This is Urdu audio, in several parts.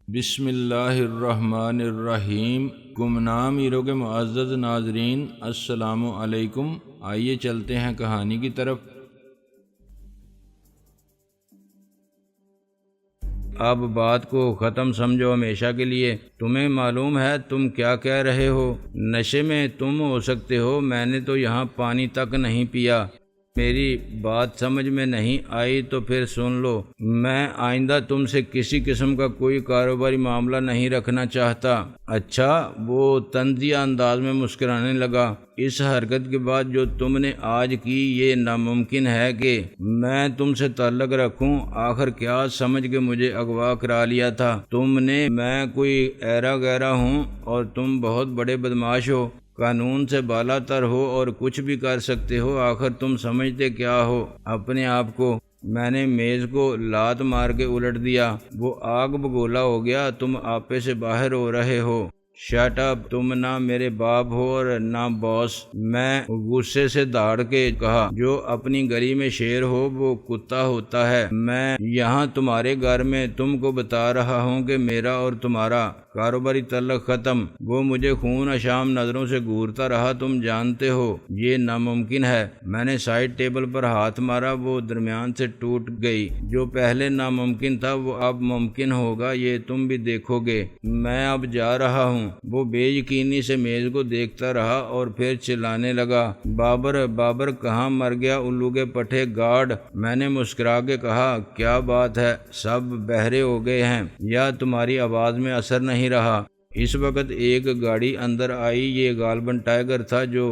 بسم اللہ الرحمن الرحیم۔ گمنام ہیرو کے معزز ناظرین، السلام علیکم۔ آئیے چلتے ہیں کہانی کی طرف۔ اب بات کو ختم سمجھو ہمیشہ کے لیے۔ تمہیں معلوم ہے تم کیا کہہ رہے ہو؟ نشے میں تم ہو سکتے ہو، میں نے تو یہاں پانی تک نہیں پیا۔ میری بات سمجھ میں نہیں آئی تو پھر سن لو، میں آئندہ تم سے کسی قسم کا کوئی کاروباری معاملہ نہیں رکھنا چاہتا۔ اچھا؟ وہ طنزیہ انداز میں مسکرانے لگا۔ اس حرکت کے بعد جو تم نے آج کی، یہ ناممکن ہے کہ میں تم سے تعلق رکھوں۔ آخر کیا سمجھ کے مجھے اغوا کرا لیا تھا تم نے؟ میں کوئی ایرا غیرا ہوں اور تم بہت بڑے بدماش ہو، قانون سے بالا تر ہو اور کچھ بھی کر سکتے ہو۔ آخر تم سمجھتے کیا ہو اپنے آپ کو؟ میں نے میز کو لات مار کے الٹ دیا۔ وہ آگ بگولا ہو گیا۔ تم آپے سے باہر ہو رہے ہو۔ Shut up! تم نہ میرے باپ ہو اور نہ باس، میں غصے سے دھاڑ کے کہا۔ جو اپنی گلی میں شیر ہو وہ کتا ہوتا ہے۔ میں یہاں تمہارے گھر میں تم کو بتا رہا ہوں کہ میرا اور تمہارا کاروباری تعلق ختم۔ وہ مجھے خون اشام نظروں سے گھورتا رہا۔ تم جانتے ہو یہ ناممکن ہے۔ میں نے سائڈ ٹیبل پر ہاتھ مارا، وہ درمیان سے ٹوٹ گئی۔ جو پہلے ناممکن تھا وہ اب ممکن ہوگا، یہ تم بھی دیکھو گے۔ میں اب جا رہا ہوں۔ وہ بے یقینی سے میز کو دیکھتا رہا اور پھر چلانے لگا، بابر کہاں مر گیا الو کے پٹھے گارڈ؟ میں نے مسکرا کے کہا، کیا بات ہے، سب بہرے ہو گئے ہیں یا تمہاری آواز میں اثر نہیں رہا؟ اس وقت ایک گاڑی اندر آئی۔ یہ غالباً ٹائیگر تھا جو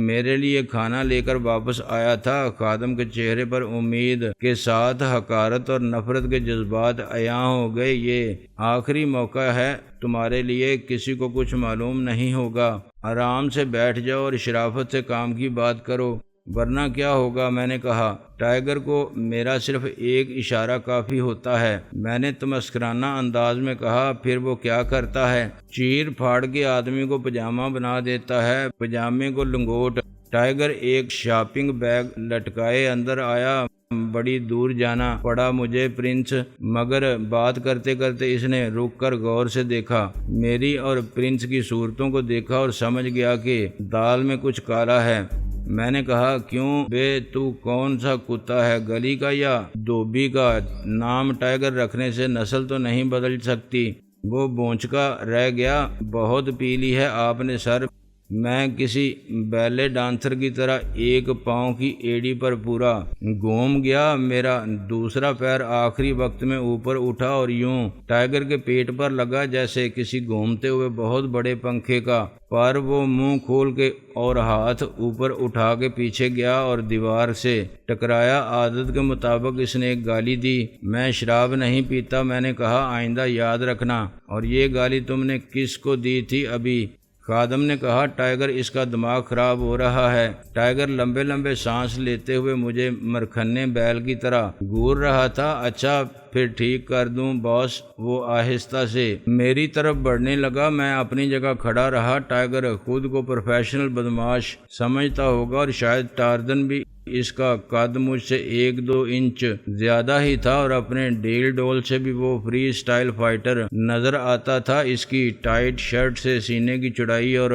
میرے لیے کھانا لے کر واپس آیا تھا۔ خادم کے چہرے پر امید کے ساتھ حقارت اور نفرت کے جذبات عیاں ہو گئے۔ یہ آخری موقع ہے تمہارے لیے، کسی کو کچھ معلوم نہیں ہوگا۔ آرام سے بیٹھ جاؤ اور شرافت سے کام کی بات کرو، ورنہ کیا ہوگا؟ میں نے کہا، ٹائیگر کو میرا صرف ایک اشارہ کافی ہوتا ہے۔ میں نے تمسکرانہ انداز میں کہا، پھر وہ کیا کرتا ہے؟ چیر پھاڑ کے آدمی کو پجامہ بنا دیتا ہے، پجامے کو لنگوٹ۔ ٹائیگر ایک شاپنگ بیگ لٹکائے اندر آیا۔ بڑی دور جانا پڑا مجھے پرنس، مگر بات کرتے کرتے اس نے رک کر غور سے دیکھا۔ میری اور پرنس کی صورتوں کو دیکھا اور سمجھ گیا کہ دال میں کچھ کالا ہے۔ میں نے کہا، کیوں بے، تو کون سا کتا ہے، گلی کا یا دھوبی کا؟ نام ٹائیگر رکھنے سے نسل تو نہیں بدل سکتی۔ وہ بونچکا رہ گیا۔ بہت پی لی ہے آپ نے سر۔ میں کسی بیلے ڈانسر کی طرح ایک پاؤں کی ایڑی پر پورا گھوم گیا۔ میرا دوسرا پیر آخری وقت میں اوپر اٹھا اور یوں ٹائیگر کے پیٹ پر لگا جیسے کسی گھومتے ہوئے بہت بڑے پنکھے کا۔ پر وہ منہ کھول کے اور ہاتھ اوپر اٹھا کے پیچھے گیا اور دیوار سے ٹکرایا۔ عادت کے مطابق اس نے ایک گالی دی۔ میں شراب نہیں پیتا، میں نے کہا، آئندہ یاد رکھنا۔ اور یہ گالی تم نے کس کو دی تھی ابھی؟ خادم نے کہا، ٹائیگر، اس کا دماغ خراب ہو رہا ہے۔ ٹائیگر لمبے لمبے سانس لیتے ہوئے مجھے مرکھنے بیل کی طرح گھور رہا تھا۔ اچھا پھر ٹھیک کر دوں باس؟ وہ آہستہ سے میری طرف بڑھنے لگا۔ میں اپنی جگہ کھڑا رہا۔ ٹائیگر خود کو پروفیشنل بدماش سمجھتا ہوگا اور شاید ٹارزن بھی۔ اس کا قد مجھ سے 1-2 انچ زیادہ ہی تھا اور اپنے ڈیل ڈول سے بھی وہ فری سٹائل فائٹر نظر آتا تھا۔ اس کی ٹائٹ شرٹ سے سینے کی چوڑائی اور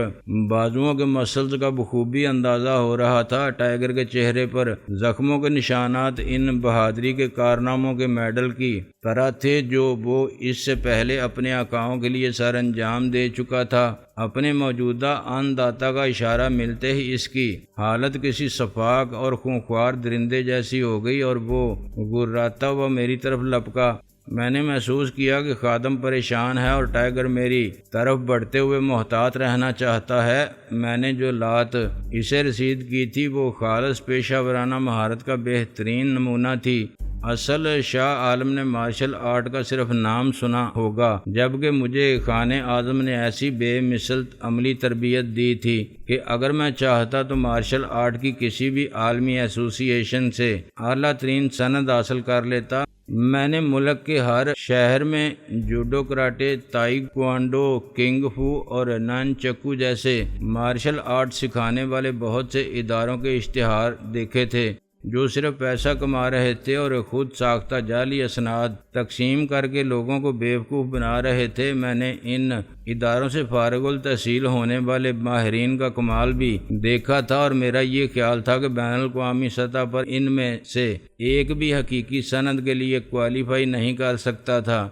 بازوؤں کے مسلز کا بخوبی اندازہ ہو رہا تھا۔ ٹائیگر کے چہرے پر زخموں کے نشانات ان بہادری کے کارناموں کے میڈل کی طرح تھے جو وہ اس سے پہلے اپنے آقاؤں کے لیے سر انجام دے چکا تھا۔ اپنے موجودہ ان داتا کا اشارہ ملتے ہی اس کی حالت کسی صفاق اور خونخوار درندے جیسی ہو گئی اور وہ گراتا ہوا میری طرف لپکا۔ میں نے محسوس کیا کہ خادم پریشان ہے اور ٹائیگر میری طرف بڑھتے ہوئے محتاط رہنا چاہتا ہے۔ میں نے جو لات اسے رسید کی تھی وہ خالص پیشہ ورانہ مہارت کا بہترین نمونہ تھی۔ اصل شاہ عالم نے مارشل آرٹ کا صرف نام سنا ہوگا، جبکہ مجھے خان اعظم نے ایسی بے مثل عملی تربیت دی تھی کہ اگر میں چاہتا تو مارشل آرٹ کی کسی بھی عالمی ایسوسی ایشن سے اعلیٰ ترین سند حاصل کر لیتا۔ میں نے ملک کے ہر شہر میں جوڈو، کراٹے، تائی کوانڈو، کنگ فو اور نن چکو جیسے مارشل آرٹ سکھانے والے بہت سے اداروں کے اشتہار دیکھے تھے۔ جو صرف پیسہ کما رہے تھے اور خود ساختہ جعلی اسناد تقسیم کر کے لوگوں کو بیوقوف بنا رہے تھے۔ میں نے ان اداروں سے فارغ التحصیل ہونے والے ماہرین کا کمال بھی دیکھا تھا، اور میرا یہ خیال تھا کہ بین الاقوامی سطح پر ان میں سے ایک بھی حقیقی سند کے لیے کوالیفائی نہیں کر سکتا تھا۔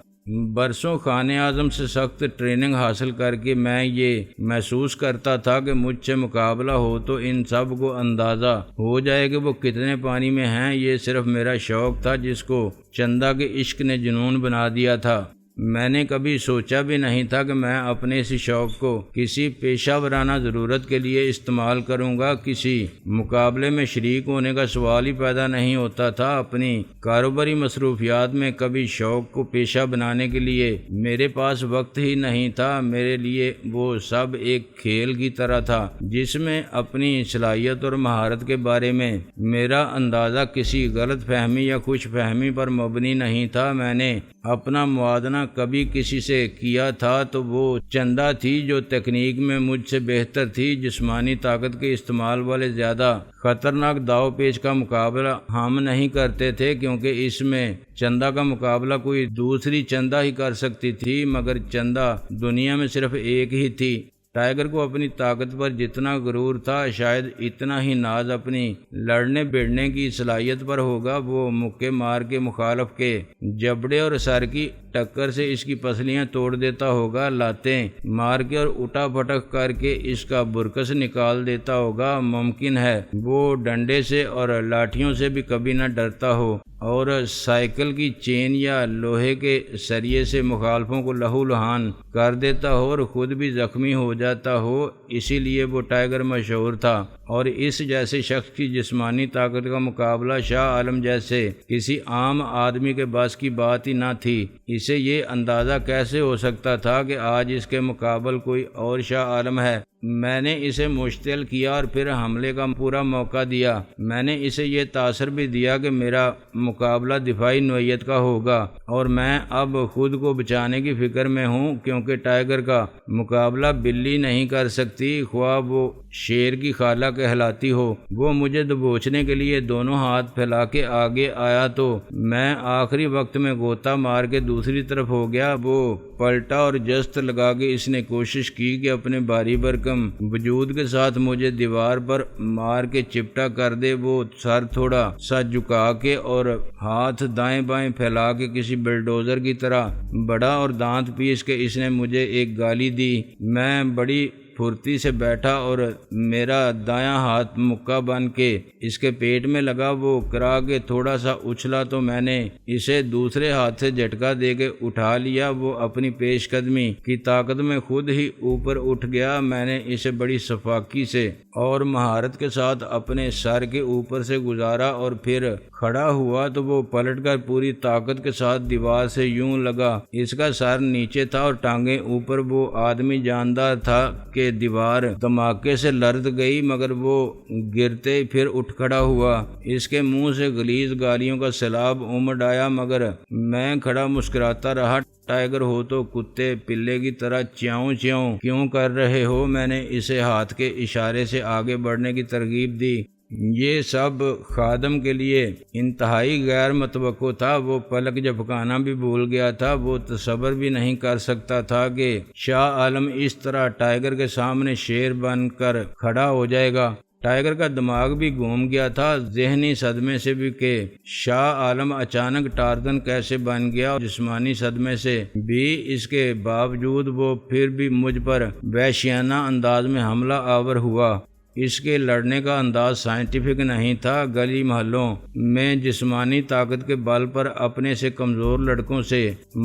برسوں خان اعظم سے سخت ٹریننگ حاصل کر کے میں یہ محسوس کرتا تھا کہ مجھ سے مقابلہ ہو تو ان سب کو اندازہ ہو جائے کہ وہ کتنے پانی میں ہیں۔ یہ صرف میرا شوق تھا جس کو چندہ کے عشق نے جنون بنا دیا تھا۔ میں نے کبھی سوچا بھی نہیں تھا کہ میں اپنے اسی شوق کو کسی پیشہ ورانہ ضرورت کے لیے استعمال کروں گا۔ کسی مقابلے میں شریک ہونے کا سوال ہی پیدا نہیں ہوتا تھا۔ اپنی کاروباری مصروفیات میں کبھی شوق کو پیشہ بنانے کے لیے میرے پاس وقت ہی نہیں تھا۔ میرے لیے وہ سب ایک کھیل کی طرح تھا جس میں اپنی صلاحیت اور مہارت کے بارے میں میرا اندازہ کسی غلط فہمی یا خوش فہمی پر مبنی نہیں تھا۔ میں نے اپنا موازنہ کبھی کسی سے کیا تھا تو وہ چندہ تھی جو تکنیک میں مجھ سے بہتر تھی۔ جسمانی طاقت کے استعمال والے زیادہ خطرناک داؤ پیچ کا مقابلہ ہم نہیں کرتے تھے، کیونکہ اس میں چندہ کا مقابلہ کوئی دوسری چندہ ہی کر سکتی تھی، مگر چندہ دنیا میں صرف ایک ہی تھی۔ ٹائیگر کو اپنی طاقت پر جتنا غرور تھا، شاید اتنا ہی ناز اپنی لڑنے بڑھنے کی صلاحیت پر ہوگا۔ وہ مکے مار کے مخالف کے جبڑے اور سر کی ٹکر سے اس کی پسلیاں توڑ دیتا ہوگا، لاتیں مار کے اور اٹھا پٹک کر کے اس کا برکس نکال دیتا ہوگا۔ ممکن ہے وہ ڈنڈے سے اور لاٹھیوں سے بھی کبھی نہ ڈرتا ہو، اور سائیکل کی چین یا لوہے کے سریے سے مخالفوں کو لہو لہان کر دیتا ہو اور خود بھی زخمی ہو جاتا ہو۔ اسی لیے وہ ٹائیگر مشہور تھا، اور اس جیسے شخص کی جسمانی طاقت کا مقابلہ شاہ عالم جیسے کسی عام آدمی کے بس کی بات ہی نہ تھی۔ اسے یہ اندازہ کیسے ہو سکتا تھا کہ آج اس کے مقابل کوئی اور شاہ عالم ہے؟ میں نے اسے مشتعل کیا اور پھر حملے کا پورا موقع دیا۔ میں نے اسے یہ تاثر بھی دیا کہ میرا مقابلہ دفاعی نوعیت کا ہوگا، اور میں اب خود کو بچانے کی فکر میں ہوں، کیونکہ ٹائیگر کا مقابلہ بلی نہیں کر سکتی، خواہ وہ شیر کی خالہ کہلاتی ہو۔ وہ مجھے دبوچنے کے لیے دونوں ہاتھ پھیلا کے آگے آیا تو میں آخری وقت میں غوطہ مار کے دوسری طرف ہو گیا۔ وہ پلٹا اور جست لگا کے اس نے کوشش کی کہ اپنے بھاری بھرکم وجود کے ساتھ مجھے دیوار پر مار کے چپٹا کر دے۔ وہ سر تھوڑا سا جھکا کے اور ہاتھ دائیں بائیں پھیلا کے کسی بلڈوزر کی طرح بڑا اور دانت پیس کے اس نے مجھے ایک گالی دی۔ میں بڑی پھرتی سے بیٹھا اور میرا دایاں ہاتھ مکہ بن کے اس کے پیٹ میں لگا۔ وہ کرا کے تھوڑا سا اچھلا تو میں نے اسے دوسرے ہاتھ سے جھٹکا دے کے اٹھا لیا۔ وہ اپنی پیش قدمی کی طاقت میں خود ہی اوپر اٹھ گیا۔ میں نے اسے بڑی شفاقی سے اور مہارت کے ساتھ اپنے سر کے اوپر سے گزارا اور پھر کھڑا ہوا تو وہ پلٹ کر پوری طاقت کے ساتھ دیوار سے یوں لگا۔ اس کا سر نیچے تھا اور ٹانگیں اوپر۔ وہ آدمی جاندار تھا کہ دیوار دھماکے سے لرز گئی، مگر وہ گرتے پھر اٹھ کھڑا ہوا۔ اس کے منہ سے غلیظ گالیوں کا سیلاب امڈ آیا، مگر میں کھڑا مسکراتا رہا۔ ٹائیگر ہو تو کتے پلے کی طرح چیاؤں چیاؤں کیوں کر رہے ہو؟ میں نے اسے ہاتھ کے اشارے سے آگے بڑھنے کی ترغیب دی۔ یہ سب خادم کے لیے انتہائی غیر متوقع تھا۔ وہ پلک جھپکانا بھی بھول گیا تھا۔ وہ تصور بھی نہیں کر سکتا تھا کہ شاہ عالم اس طرح ٹائیگر کے سامنے شیر بن کر کھڑا ہو جائے گا۔ ٹائیگر کا دماغ بھی گھوم گیا تھا ذہنی صدمے سے بھی کہ شاہ عالم اچانک ٹارزن کیسے بن گیا، اور جسمانی صدمے سے بھی۔ اس کے باوجود وہ پھر بھی مجھ پر وحشیانہ انداز میں حملہ آور ہوا۔ اس کے لڑنے کا انداز سائنٹیفک نہیں تھا۔ گلی محلوں میں جسمانی طاقت کے بل پر اپنے سے کمزور لڑکوں سے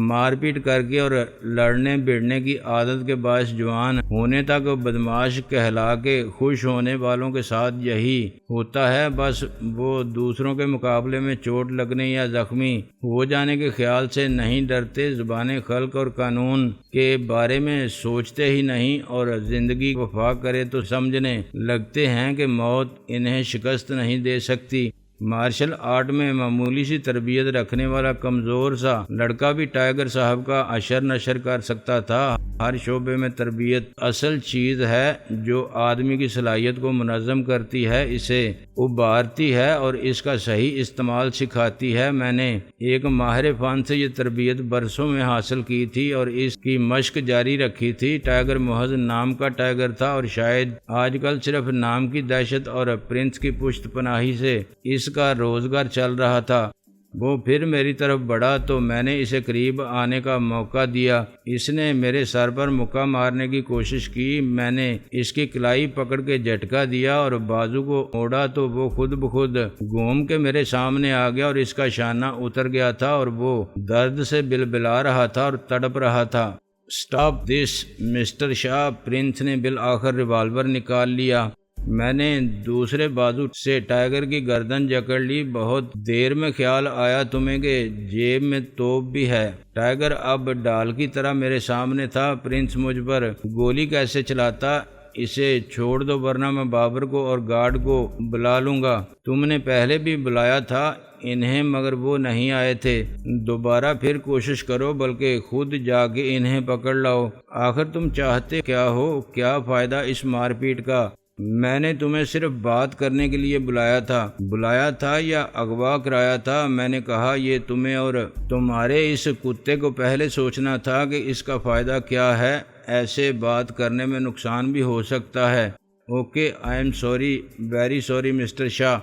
مار پیٹ کر کے اور لڑنے بڑھنے کی عادت کے باعث جوان ہونے تک بدماش کہلا کے خوش ہونے والوں کے ساتھ یہی ہوتا ہے۔ بس وہ دوسروں کے مقابلے میں چوٹ لگنے یا زخمی ہو جانے کے خیال سے نہیں ڈرتے، زبان خلق اور قانون کے بارے میں سوچتے ہی نہیں، اور زندگی وفا کرے تو سمجھنے لگتے ہیں کہ موت انہیں شکست نہیں دے سکتی۔ مارشل آرٹ میں معمولی سی تربیت رکھنے والا کمزور سا لڑکا بھی ٹائیگر صاحب کا اشر نشر کر سکتا تھا۔ ہر شعبے میں تربیت اصل چیز ہے جو آدمی کی صلاحیت کو منظم کرتی ہے، اسے ابھارتی ہے اور اس کا صحیح استعمال سکھاتی ہے۔ میں نے ایک ماہر فن سے یہ تربیت برسوں میں حاصل کی تھی اور اس کی مشق جاری رکھی تھی۔ ٹائیگر محض نام کا ٹائیگر تھا اور شاید آج کل صرف نام کی دہشت اور پرنس کی پشت پناہی سے اس کا روزگار چل رہا تھا۔ وہ پھر میری طرف بڑھا تو میں نے اسے قریب آنے کا موقع دیا۔ اس نے میرے سر پر مکہ مارنے کی کوشش کی۔ میں نے اس کی کلائی پکڑ کے جھٹکا دیا اور بازو کو موڑا تو وہ خود بخود گھوم کے میرے سامنے آ گیا اور اس کا شانہ اتر گیا تھا اور وہ درد سے بلبلا رہا تھا اور تڑپ رہا تھا۔ Stop this mister Shah, prince نے بالآخر ریوالور نکال لیا۔ میں نے دوسرے بازو سے ٹائیگر کی گردن جکڑ لی۔ بہت دیر میں خیال آیا تمہیں کہ جیب میں توپ بھی ہے۔ ٹائیگر اب ڈال کی طرح میرے سامنے تھا۔ پرنس مجھ پر گولی کیسے چلاتا؟ اسے چھوڑ دو ورنہ میں بابر کو اور گارڈ کو بلا لوں گا۔ تم نے پہلے بھی بلایا تھا انہیں مگر وہ نہیں آئے تھے۔ دوبارہ پھر کوشش کرو، بلکہ خود جا کے انہیں پکڑ لاؤ۔ آخر تم چاہتے کیا ہو؟ کیا فائدہ اس مار پیٹ کا؟ میں نے تمہیں صرف بات کرنے کے لیے بلایا تھا یا اغوا کرایا تھا؟ میں نے کہا یہ تمہیں اور تمہارے اس کتے کو پہلے سوچنا تھا کہ اس کا فائدہ کیا ہے۔ ایسے بات کرنے میں نقصان بھی ہو سکتا ہے۔ Okay, I am sorry, very sorry mister Shah.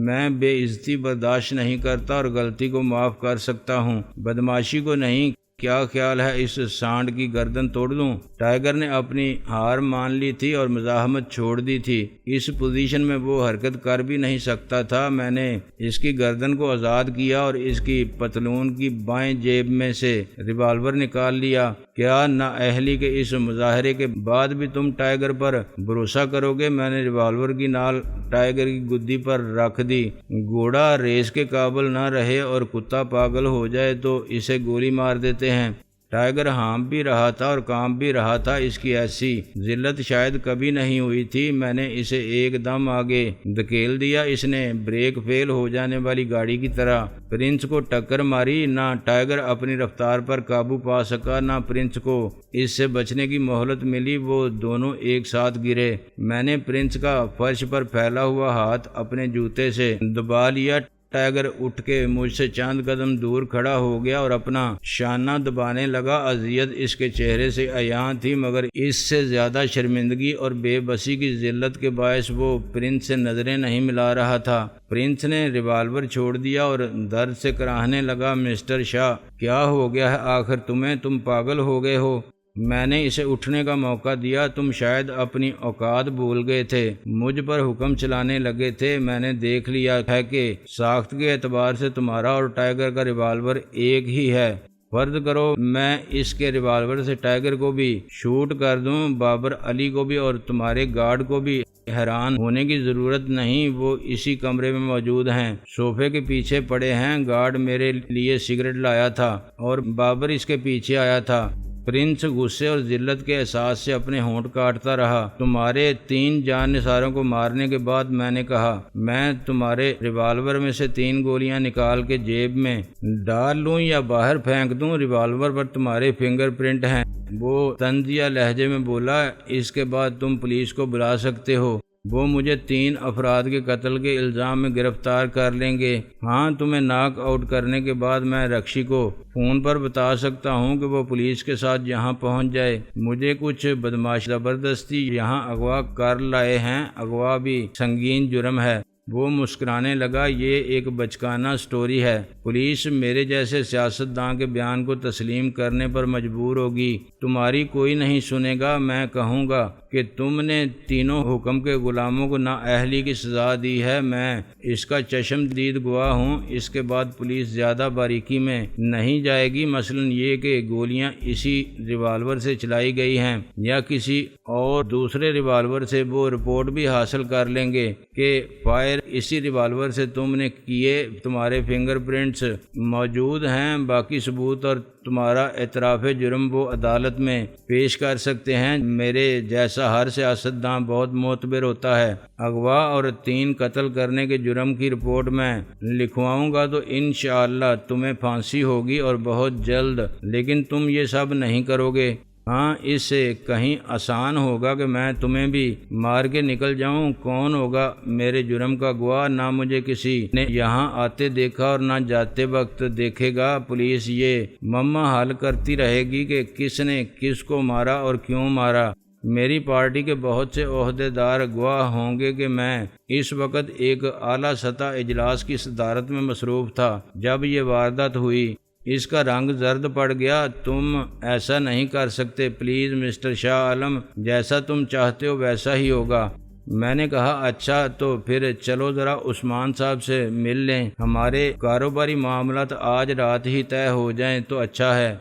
میں بے عزتی برداشت نہیں کرتا اور غلطی کو معاف کر سکتا ہوں، بدماشی کو نہیں۔ کیا خیال ہے اس سانڈ کی گردن توڑ دوں؟ ٹائیگر نے اپنی ہار مان لی تھی اور مزاحمت چھوڑ دی تھی۔ اس پوزیشن میں وہ حرکت کر بھی نہیں سکتا تھا۔ میں نے اس کی گردن کو آزاد کیا اور اس کی پتلون کی بائیں جیب میں سے ریوالور نکال لیا۔ کیا نااہلی کے اس مظاہرے کے بعد بھی تم ٹائیگر پر بھروسہ کرو گے؟ میں نے ریوالور کی نال ٹائیگر کی گدی پر رکھ دی۔ گھوڑا ریس کے قابل نہ رہے اور کتا پاگل ہو جائے تو اسے گولی مار دیتے ہیں۔ ٹائیگر ہانپ بھی رہا تھا اور کانپ بھی رہا تھا۔ اس کی ایسی ذلت شاید کبھی نہیں ہوئی تھی۔ میں نے اسے ایک دم آگے دھکیل دیا۔ اس نے بریک فیل ہو جانے والی گاڑی کی طرح پرنس کو ٹکر ماری۔ نہ ٹائیگر اپنی رفتار پر قابو پا سکا، نہ پرنس کو اس سے بچنے کی مہلت ملی۔ وہ دونوں ایک ساتھ گرے۔ میں نے پرنس کا فرش پر پھیلا ہوا ہاتھ اپنے جوتے سے دبا لیا۔ ٹائیگر اٹھ کے مجھ سے چند قدم دور کھڑا ہو گیا اور اپنا شانہ دبانے لگا۔ اذیت اس کے چہرے سے عیاں تھی مگر اس سے زیادہ شرمندگی اور بے بسی کی ذلت کے باعث وہ پرنس سے نظریں نہیں ملا رہا تھا۔ پرنس نے ریوالور چھوڑ دیا اور درد سے کراہنے لگا۔ مسٹر شاہ، کیا ہو گیا ہے آخر تمہیں؟ تم پاگل ہو گئے ہو؟ میں نے اسے اٹھنے کا موقع دیا۔ تم شاید اپنی اوقات بھول گئے تھے، مجھ پر حکم چلانے لگے تھے۔ میں نے دیکھ لیا ہے کہ ساخت کے اعتبار سے تمہارا اور ٹائیگر کا ریوالور ایک ہی ہے۔ فرض کرو میں اس کے ریوالور سے ٹائیگر کو بھی شوٹ کر دوں، بابر علی کو بھی اور تمہارے گارڈ کو بھی۔ حیران ہونے کی ضرورت نہیں، وہ اسی کمرے میں موجود ہیں، صوفے کے پیچھے پڑے ہیں۔ گارڈ میرے لیے سگریٹ لایا تھا اور بابر اس کے پیچھے آیا تھا۔ پرنس غصے اور ذلت کے احساس سے اپنے ہونٹ کاٹتا رہا۔ تمہارے 3 جان نثاروں کو مارنے کے بعد میں نے کہا میں تمہارے ریوالور میں سے 3 گولیاں نکال کے جیب میں ڈال لوں یا باہر پھینک دوں؟ ریوالور پر تمہارے فنگر پرنٹ ہیں، وہ طنزیہ لہجے میں بولا۔ اس کے بعد تم پولیس کو بلا سکتے ہو، وہ مجھے 3 افراد کے قتل کے الزام میں گرفتار کر لیں گے۔ ہاں، تمہیں ناک آؤٹ کرنے کے بعد میں رکشی کو فون پر بتا سکتا ہوں کہ وہ پولیس کے ساتھ یہاں پہنچ جائے۔ مجھے کچھ بدماش زبردستی یہاں اغوا کر لائے ہیں۔ اغوا بھی سنگین جرم ہے۔ وہ مسکرانے لگا۔ یہ ایک بچکانہ سٹوری ہے۔ پولیس میرے جیسے سیاستداں کے بیان کو تسلیم کرنے پر مجبور ہوگی۔ تمہاری کوئی نہیں سنے گا۔ میں کہوں گا کہ تم نے تینوں حکم کے غلاموں کو نااہلی کی سزا دی ہے۔ میں اس کا چشم دید گواہ ہوں۔ اس کے بعد پولیس زیادہ باریکی میں نہیں جائے گی، مثلا یہ کہ گولیاں اسی ریوالور سے چلائی گئی ہیں یا کسی اور دوسرے ریوالور سے۔ وہ رپورٹ بھی حاصل کر لیں گے کہ فائر اسی ریوالور سے تم نے کیے۔ تمہارے فنگر پرنٹس موجود ہیں۔ باقی ثبوت اور تمہارا اعتراف جرم وہ عدالت میں پیش کر سکتے ہیں۔ میرے جیسا ہر سیاستداں بہت معتبر ہوتا ہے۔ اغوا اور 3 قتل کرنے کے جرم کی رپورٹ میں لکھواؤں گا تو انشاءاللہ تمہیں پھانسی ہوگی اور بہت جلد، لیکن تم یہ سب نہیں کرو گے۔ ہاں، اس سے کہیں آسان ہوگا کہ میں تمہیں بھی مار کے نکل جاؤں۔ کون ہوگا میرے جرم کا گواہ؟ نہ مجھے کسی نے یہاں آتے دیکھا اور نہ جاتے وقت دیکھے گا۔ پولیس یہ مما حل کرتی رہے گی کہ کس نے کس کو مارا اور کیوں مارا۔ میری پارٹی کے بہت سے عہدیدار گواہ ہوں گے کہ میں اس وقت ایک اعلیٰ سطح اجلاس کی صدارت میں مصروف تھا جب یہ واردات ہوئی۔ اس کا رنگ زرد پڑ گیا۔ تم ایسا نہیں کر سکتے، پلیز مسٹر شاہ عالم، جیسا تم چاہتے ہو ویسا ہی ہوگا۔ میں نے کہا اچھا، تو پھر چلو ذرا عثمان صاحب سے مل لیں، ہمارے کاروباری معاملات آج رات ہی طے ہو جائیں تو اچھا ہے۔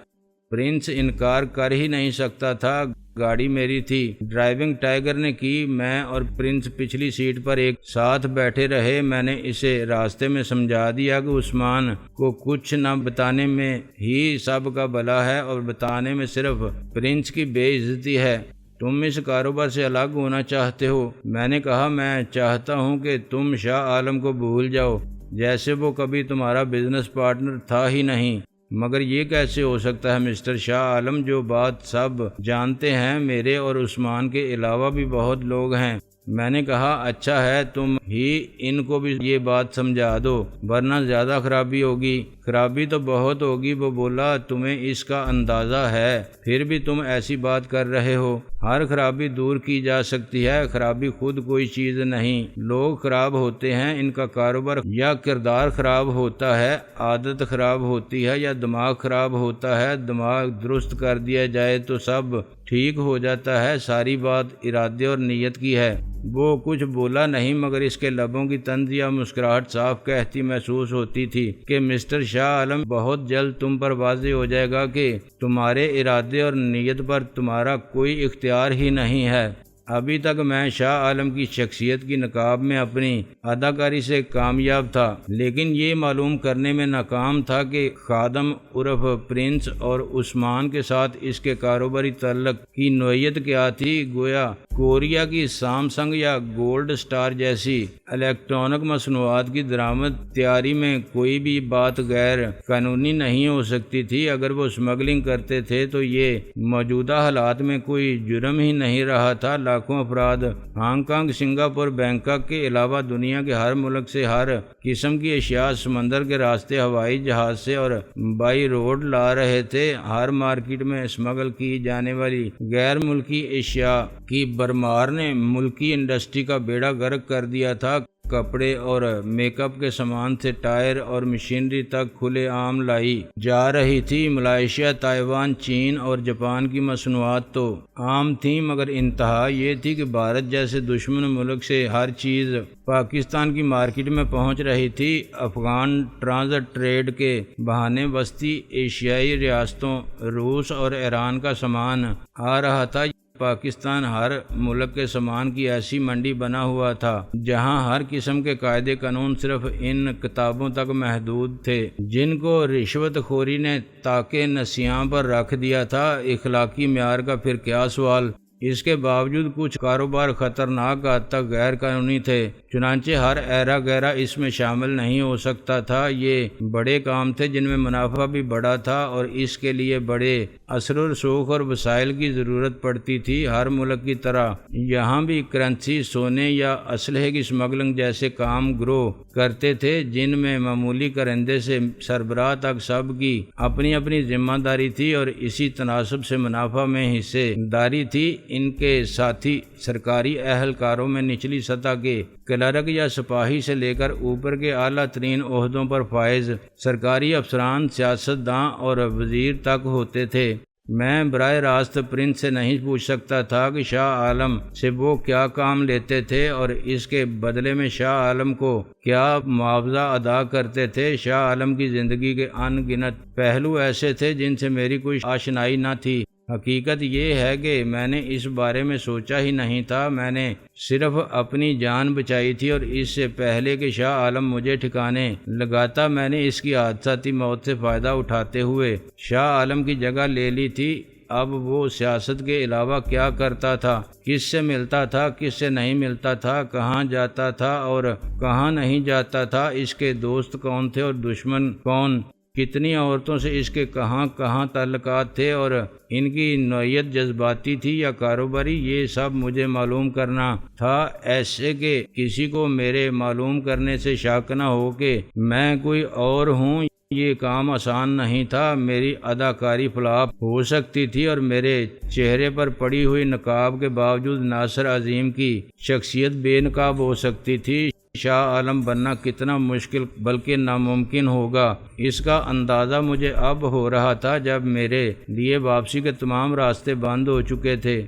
پرنس انکار کر ہی نہیں سکتا تھا۔ گاڑی میری تھی، ڈرائیونگ ٹائیگر نے کی، میں اور پرنس پچھلی سیٹ پر ایک ساتھ بیٹھے رہے۔ میں نے اسے راستے میں سمجھا دیا کہ عثمان کو کچھ نہ بتانے میں ہی سب کا بھلا ہے اور بتانے میں صرف پرنس کی بے عزتی ہے۔ تم اس کاروبار سے الگ ہونا چاہتے ہو؟ میں نے کہا میں چاہتا ہوں کہ تم شاہ عالم کو بھول جاؤ، جیسے وہ کبھی تمہارا بزنس پارٹنر تھا ہی نہیں۔ مگر یہ کیسے ہو سکتا ہے مسٹر شاہ عالم؟ جو بات سب جانتے ہیں، میرے اور عثمان کے علاوہ بھی بہت لوگ ہیں۔ میں نے کہا اچھا ہے، تم ہی ان کو بھی یہ بات سمجھا دو، ورنہ زیادہ خرابی ہوگی۔ خرابی تو بہت ہوگی، وہ بولا، تمہیں اس کا اندازہ ہے، پھر بھی تم ایسی بات کر رہے ہو۔ ہر خرابی دور کی جا سکتی ہے، خرابی خود کوئی چیز نہیں۔ لوگ خراب ہوتے ہیں، ان کا کاروبار یا کردار خراب ہوتا ہے، عادت خراب ہوتی ہے یا دماغ خراب ہوتا ہے۔ دماغ درست کر دیا جائے تو سب ٹھیک ہو جاتا ہے۔ ساری بات ارادے اور نیت کی ہے۔ وہ کچھ بولا نہیں، مگر اس کے لبوں کی طنز یا مسکراہٹ صاف کہتی محسوس ہوتی تھی کہ مسٹر شاہ عالم، بہت جلد تم پر واضح ہو جائے گا کہ تمہارے ارادے اور نیت پر تمہارا کوئی اختیار ہی نہیں ہے۔ ابھی تک میں شاہ عالم کی شخصیت کی نقاب میں اپنی اداکاری سے کامیاب تھا، لیکن یہ معلوم کرنے میں ناکام تھا کہ خادم عرف پرنس اور عثمان کے ساتھ اس کے کاروباری تعلق کی نوعیت کیا تھی۔ گویا کوریا کی سامسنگ یا گولڈ سٹار جیسی الیکٹرانک مصنوعات کی درآمد تیاری میں کوئی بھی بات غیر قانونی نہیں ہو سکتی تھی۔ اگر وہ اسمگلنگ کرتے تھے تو یہ موجودہ حالات میں کوئی جرم ہی نہیں رہا تھا۔ لاکھوں افراد ہانگ کانگ، سنگاپور، بینکاک کے علاوہ دنیا کے ہر ملک سے ہر قسم کی اشیاء سمندر کے راستے، ہوائی جہاز سے اور بائی روڈ لا رہے تھے۔ ہر مارکیٹ میں اسمگل کی جانے والی غیر ملکی اشیاء کی بھرمار نے ملکی انڈسٹری کا بیڑا غرق کر دیا تھا۔ کپڑے اور میک اپ کے سامان سے ٹائر اور مشینری تک کھلے عام لائی جا رہی تھی۔ ملائیشیا، تائیوان، چین اور جاپان کی مصنوعات تو عام تھیں، مگر انتہا یہ تھی کہ بھارت جیسے دشمن ملک سے ہر چیز پاکستان کی مارکیٹ میں پہنچ رہی تھی۔ افغان ٹرانزٹ ٹریڈ کے بہانے وسطی ایشیائی ریاستوں، روس اور ایران کا سامان آ رہا تھا۔ پاکستان ہر ملک کے سامان کی ایسی منڈی بنا ہوا تھا جہاں ہر قسم کے قاعدے قانون صرف ان کتابوں تک محدود تھے جن کو رشوت خوری نے تاکہ نسیاں پر رکھ دیا تھا۔ اخلاقی معیار کا پھر کیا سوال؟ اس کے باوجود کچھ کاروبار خطرناک حد تک غیر قانونی تھے، چنانچہ ہر ایرا گیرا اس میں شامل نہیں ہو سکتا تھا۔ یہ بڑے کام تھے جن میں منافع بھی بڑا تھا اور اس کے لیے بڑے اثر و رسوخ اور وسائل کی ضرورت پڑتی تھی۔ ہر ملک کی طرح یہاں بھی کرنسی، سونے یا اسلحے کی اسمگلنگ جیسے کام گرو کرتے تھے جن میں معمولی کرندے سے سربراہ تک سب کی اپنی اپنی ذمہ داری تھی اور اسی تناسب سے منافع میں حصے داری تھی۔ ان کے ساتھی سرکاری اہلکاروں میں نچلی سطح کے کلرک یا سپاہی سے لے کر اوپر کے اعلیٰ ترین عہدوں پر فائز سرکاری افسران، سیاستداں اور وزیر تک ہوتے تھے۔ میں براہ راست پرنس سے نہیں پوچھ سکتا تھا کہ شاہ عالم سے وہ کیا کام لیتے تھے اور اس کے بدلے میں شاہ عالم کو کیا معاوضہ ادا کرتے تھے۔ شاہ عالم کی زندگی کے ان گنت پہلو ایسے تھے جن سے میری کوئی آشنائی نہ تھی۔ حقیقت یہ ہے کہ میں نے اس بارے میں سوچا ہی نہیں تھا، میں نے صرف اپنی جان بچائی تھی، اور اس سے پہلے کہ شاہ عالم مجھے ٹھکانے لگاتا میں نے اس کی حادثاتی موت سے فائدہ اٹھاتے ہوئے شاہ عالم کی جگہ لے لی تھی۔ اب وہ سیاست کے علاوہ کیا کرتا تھا، کس سے ملتا تھا، کس سے نہیں ملتا تھا، کہاں جاتا تھا اور کہاں نہیں جاتا تھا، اس کے دوست کون تھے اور دشمن کون، کتنی عورتوں سے اس کے کہاں کہاں تعلقات تھے اور ان کی نوعیت جذباتی تھی یا کاروباری، یہ سب مجھے معلوم کرنا تھا، ایسے کہ کسی کو میرے معلوم کرنے سے شک نہ ہو کہ میں کوئی اور ہوں۔ یہ کام آسان نہیں تھا، میری اداکاری فلاپ ہو سکتی تھی اور میرے چہرے پر پڑی ہوئی نقاب کے باوجود ناصر عظیم کی شخصیت بے نقاب ہو سکتی تھی۔ شاہ عالم بننا کتنا مشکل بلکہ ناممکن ہوگا، اس کا اندازہ مجھے اب ہو رہا تھا جب میرے لیے واپسی کے تمام راستے بند ہو چکے تھے۔